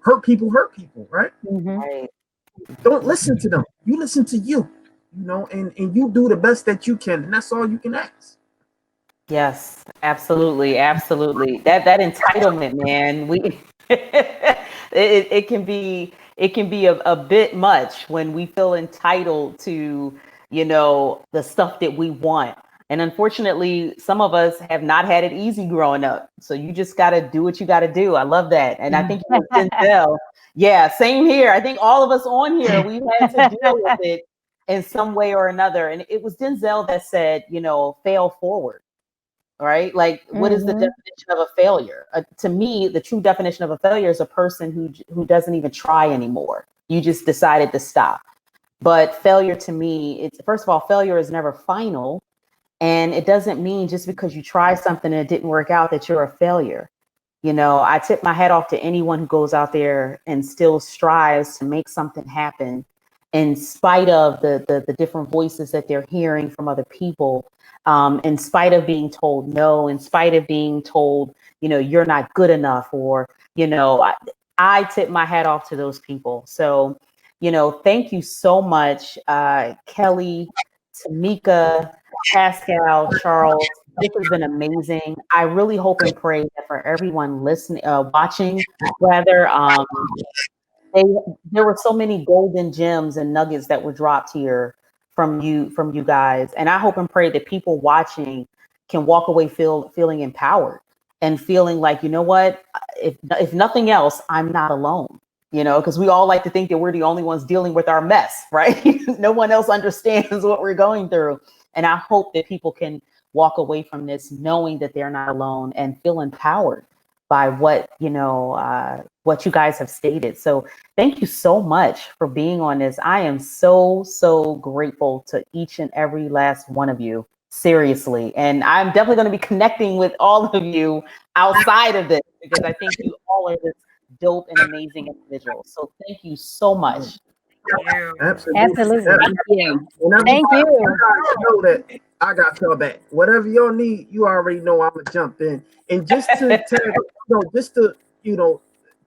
hurt people, right? Right. Don't listen to them. You listen to you, and you do the best that you can, and that's all you can ask. Yes, absolutely, absolutely. That entitlement, man. It can be a bit much when we feel entitled to, the stuff that we want. And unfortunately, some of us have not had it easy growing up. So you just got to do what you got to do. I love that. And I think it was Denzel. Yeah, same here. I think all of us on here, we've had to deal with it in some way or another. And it was Denzel that said, fail forward. Right? Like, what is the definition of a failure? To me, the true definition of a failure is a person who doesn't even try anymore. You just decided to stop. But failure to me, it's, first of all, failure is never final. And it doesn't mean just because you try something and it didn't work out that you're a failure. I tip my hat off to anyone who goes out there and still strives to make something happen in spite of the different voices that they're hearing from other people, in spite of being told no, in spite of being told, you're not good enough, or, I tip my hat off to those people. So, thank you so much, Kellie, Tamica, Pascale, Charles. This has been amazing. I really hope and pray that for everyone listening, watching, rather, there were so many golden gems and nuggets that were dropped here from you guys. And I hope and pray that people watching can walk away feeling empowered and feeling like, you know what, if nothing else, I'm not alone. Because we all like to think that we're the only ones dealing with our mess, right? No one else understands what we're going through. And I hope that people can walk away from this knowing that they're not alone and feel empowered by what you guys have stated. So thank you so much for being on this. I am so grateful to each and every last one of you. Seriously. And I'm definitely going to be connecting with all of you outside of this, because I think you all are just dope and amazing individuals. So thank you so much. you. Absolutely. Absolutely. Thank you. And Thank everybody, you. you guys know that I got your back. Whatever y'all need, you already know I'm gonna jump in. And just to tell just to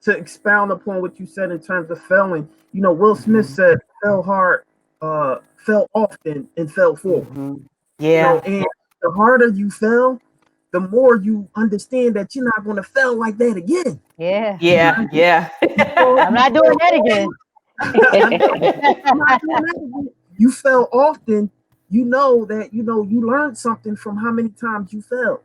to expound upon what you said in terms of failing, Will Smith said, "Fell hard, fell often, and fell forward." Yeah. And the harder you fail, the more you understand that you're not gonna fail like that again. Yeah. Yeah. Yeah. I'm not doing that again. You fell often, you know that you learned something from how many times you fell.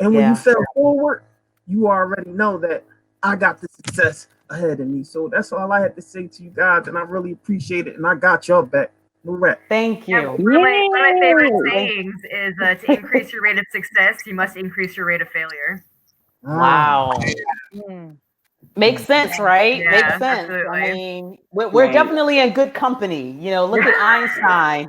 And when you Yeah. fell forward, you already know that I got the success ahead of me. So that's all I had to say to you guys, and I really appreciate it. And I got y'all back. No rap. Thank Yeah, you. one of my favorite Yay. sayings is to increase your rate of success, you must increase your rate of failure. Wow. Mm. Makes sense, right? Yeah, Makes sense. absolutely. I mean, we're Right. definitely in good company. Look at Einstein.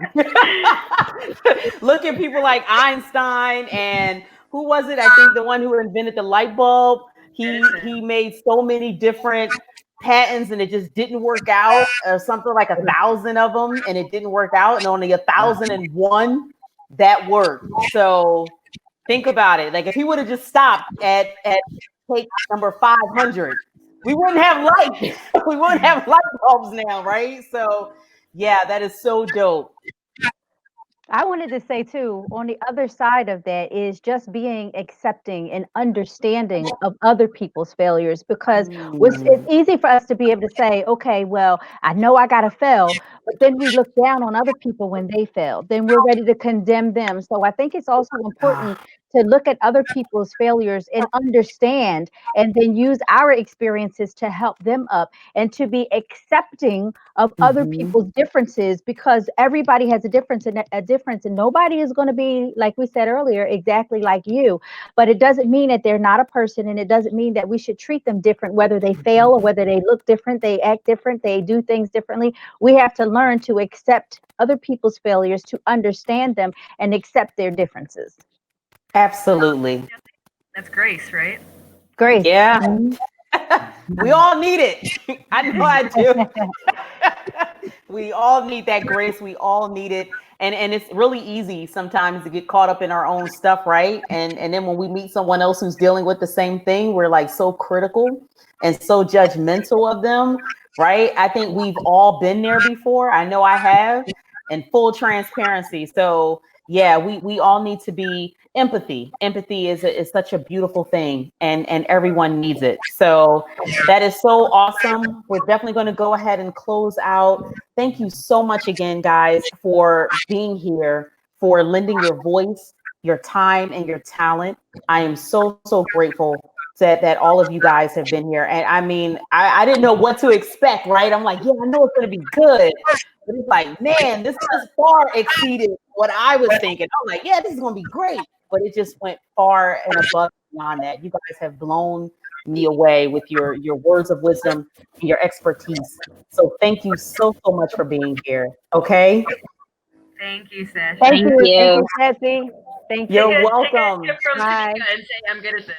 Look at people like Einstein, and who was it? I think the one who invented the light bulb. He made so many different patents, and it just didn't work out, or something like 1,000 of them, and it didn't work out, and only 1,001 that worked. So think about it. Like if he would have just stopped at take number 500, we wouldn't have light. We wouldn't have light bulbs now, right? So yeah, that is so dope. I wanted to say too, on the other side of that is just being accepting and understanding of other people's failures, because it's easy for us to be able to say, okay, well, I know I gotta fail, but then we look down on other people when they fail. Then we're ready to condemn them. So I think it's also important to look at other people's failures and understand, and then use our experiences to help them up, and to be accepting of other people's differences, because everybody has a difference, and nobody is going to be, like we said earlier, exactly like you. But it doesn't mean that they're not a person, and it doesn't mean that we should treat them different, whether they fail or whether they look different, they act different, they do things differently. We have to learn to accept other people's failures, to understand them, and accept their differences. Absolutely. That's grace, right? Grace. Yeah. We all need it. I know I do. We all need that grace. We all need it. And it's really easy sometimes to get caught up in our own stuff, right? And then when we meet someone else who's dealing with the same thing, we're like so critical and so judgmental of them, right? I think we've all been there before. I know I have, in full transparency. So yeah, we all need to be empathy. Empathy is such a beautiful thing, and everyone needs it. So that is so awesome. We're definitely going to go ahead and close out. Thank you so much again, guys, for being here, for lending your voice, your time, and your talent. I am so grateful that all of you guys have been here. And I mean, I didn't know what to expect, right? I'm like, yeah, I know it's going to be good. But it's like, man, this has far exceeded what I was thinking. I'm like, yeah, this is going to be great. But it just went far and above beyond that. You guys have blown me away with your words of wisdom and your expertise. So thank you so much for being here. Okay. Thank you, Sasha. Thank you. Thank you. you, Sassy. Thank you. You're welcome. Take a tip from Bye. Tamica and say, I'm good at this.